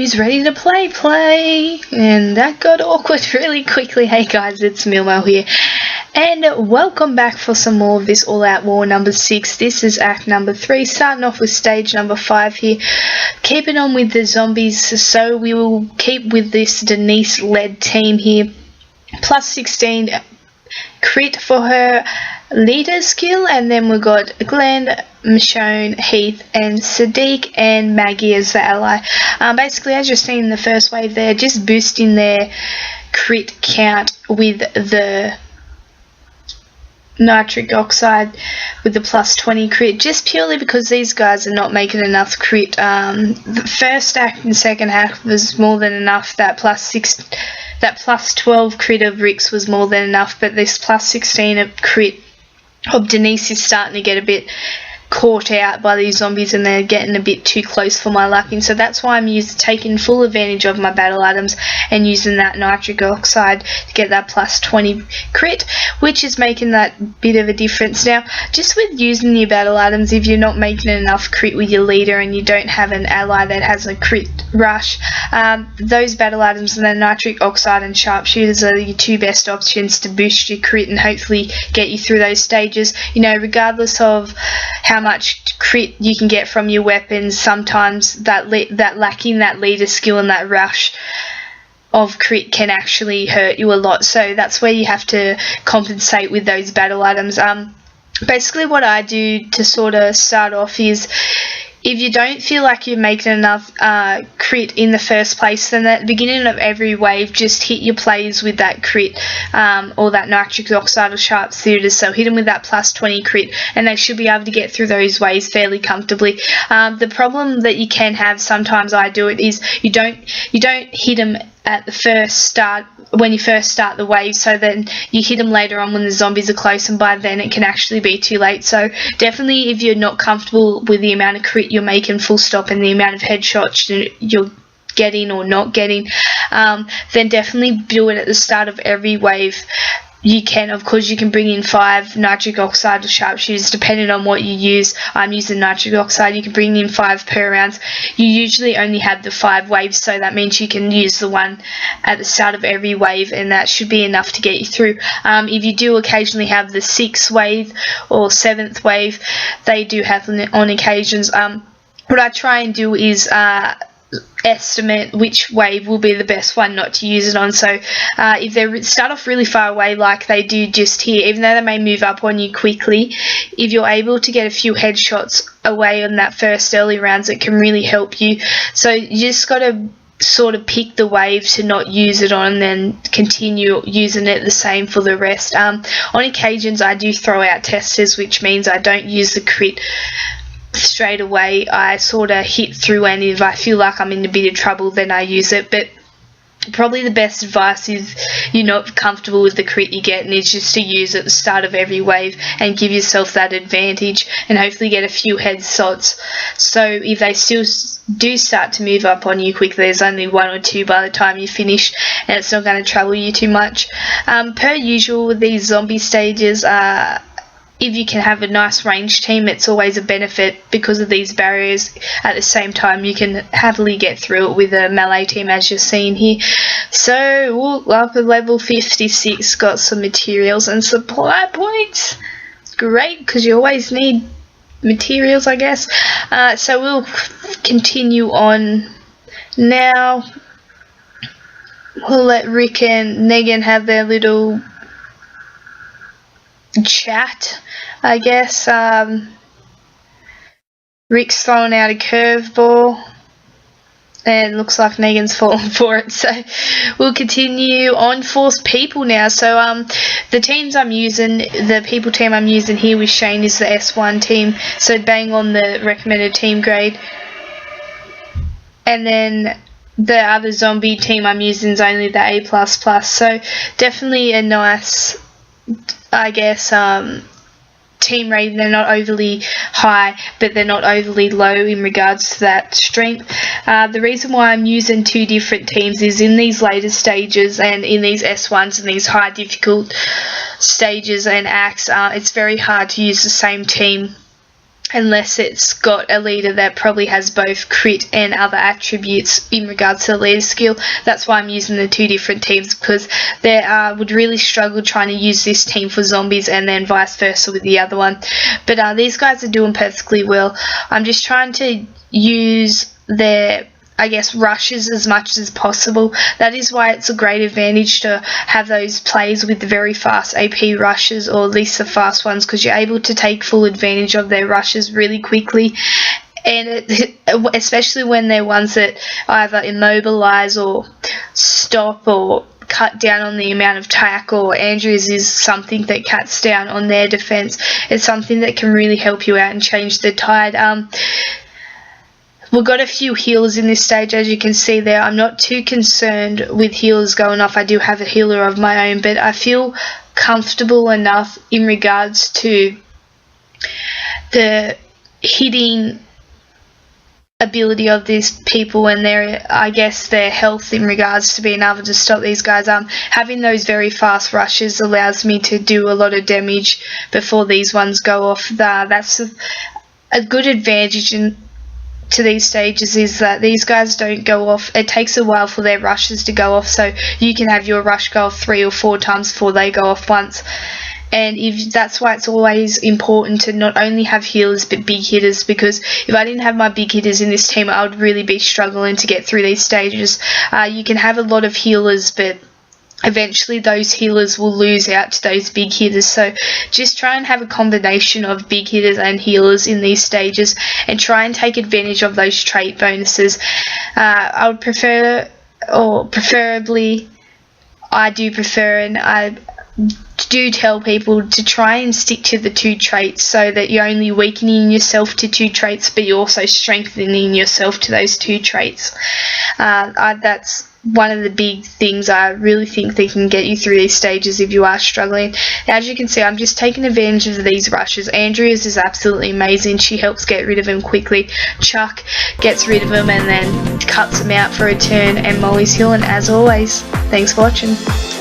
who's ready to play? And that got awkward really quickly. Hey guys, it's Milmo here. And welcome back for some more of this All Out War number 6. This is act number 3, starting off with stage number 5 here. Keeping on with the zombies, so we will keep with this Denise-led team here. Plus 16 crit for her leader skill, and then we've got Glenn, Michonne, Heath, and Sadiq, and Maggie as the ally. Basically, as you've seen in the first wave, they're just boosting their crit count with the nitric oxide with the plus 20 crit, just purely because these guys are not making enough crit. The first act and second act was more than enough. That plus 12 crit of Rick's was more than enough, but this plus 16 of crit of Denise is starting to get a bit caught out by these zombies, and they're getting a bit too close for my liking. So that's why I'm taking full advantage of my battle items and using that nitric oxide to get that plus 20 crit, which is making that bit of a difference. Now, just with using your battle items, if you're not making enough crit with your leader and you don't have an ally that has a crit rush, those battle items, and the nitric oxide and sharpshooters, are your two best options to boost your crit and hopefully get you through those stages. You know, regardless of how much crit you can get from your weapons, sometimes that lacking that leader skill and that rush of crit can actually hurt you a lot. So that's where you have to compensate with those battle items. Basically what I do to sort of start off is, if you don't feel like you're making enough crit in the first place, then at the beginning of every wave, just hit your plays with that crit or that nitric oxide or sharpshooters. So hit them with that plus 20 crit, and they should be able to get through those waves fairly comfortably. The problem that you can have, sometimes I do it, is you don't hit them at the first start, when you first start the wave, so then you hit them later on when the zombies are close, and by then it can actually be too late. So definitely, if you're not comfortable with the amount of crit you're making full stop and the amount of headshots you're getting or not getting, then definitely do it at the start of every wave. You can, of course, you can bring in 5 nitric oxide or sharpshooters depending on what you use. I'm using nitric oxide. You can bring in 5 per round. You usually only have the 5 waves, so that means you can use the one at the start of every wave, and that should be enough to get you through. If you do occasionally have the 6th wave or 7th wave, they do happen on occasions. What I try and do is estimate which wave will be the best one not to use it on. So if they start off really far away like they do just here, even though they may move up on you quickly, if you're able to get a few headshots away on that first early rounds, it can really help you. So you just got to sort of pick the wave to not use it on, and then continue using it the same for the rest. On occasions I do throw out testers, which means I don't use the crit straight away. I sort of hit through, and if I feel like I'm in a bit of trouble, then I use it. But probably the best advice is, you're not comfortable with the crit you get, and it's just to use at the start of every wave and give yourself that advantage and hopefully get a few headshots. So if they still do start to move up on you quickly, there's only 1 or 2 by the time you finish, and it's not going to trouble you too much. Per usual with these zombie stages, if you can have a nice range team, it's always a benefit because of these barriers. At the same time, you can happily get through it with a melee team, as you're seeing here. So, up at level 56, got some materials and supply points. Great, because you always need materials, I guess. So we'll continue on now. We'll let Rick and Negan have their little chat, I guess. Rick's throwing out a curveball, and it looks like Negan's fallen for it. So we'll continue on Force People now. So the teams I'm using, the people team I'm using here with Shane is the S1 team, so bang on the recommended team grade. And then the other zombie team I'm using is only the A++. So definitely a nice, I guess, team rating. They're not overly high, but they're not overly low in regards to that strength. The reason why I'm using 2 different teams is, in these later stages and in these S1s and these high difficult stages and acts, it's very hard to use the same team unless it's got a leader that probably has both crit and other attributes in regards to the leader skill. That's why I'm using the two different teams, because they would really struggle trying to use this team for zombies and then vice versa with the other one. But these guys are doing perfectly well. I'm just trying to use their, I guess, rushes as much as possible. That is why it's a great advantage to have those plays with the very fast AP rushes, or at least the fast ones, because you're able to take full advantage of their rushes really quickly. And especially when they're ones that either immobilize or stop or cut down on the amount of tackle. Andrews is something that cuts down on their defense. It's something that can really help you out and change the tide. We've got a few healers in this stage, as you can see there. I'm not too concerned with healers going off. I do have a healer of my own, but I feel comfortable enough in regards to the hitting ability of these people and their, I guess, their health in regards to being able to stop these guys. Having those very fast rushes allows me to do a lot of damage before these ones go off. That's a good advantage to these stages, is that these guys don't go off. It takes a while for their rushes to go off, so you can have your rush go off 3 or 4 times before they go off once. And that's why it's always important to not only have healers but big hitters, because if I didn't have my big hitters in this team, I would really be struggling to get through these stages. You can have a lot of healers, but eventually those healers will lose out to those big hitters. So just try and have a combination of big hitters and healers in these stages, and try and take advantage of those trait bonuses. I would prefer, or preferably, I do prefer, and I do tell people to try and stick to the 2 traits, so that you're only weakening yourself to 2 traits, but you're also strengthening yourself to those 2 traits. That's one of the big things I really think they can get you through these stages if you are struggling. As you can see, I'm just taking advantage of these rushes. Andrea's is absolutely amazing. She helps get rid of him quickly. Chuck gets rid of him and then cuts him out for a turn, and Molly's healing as always. Thanks for watching.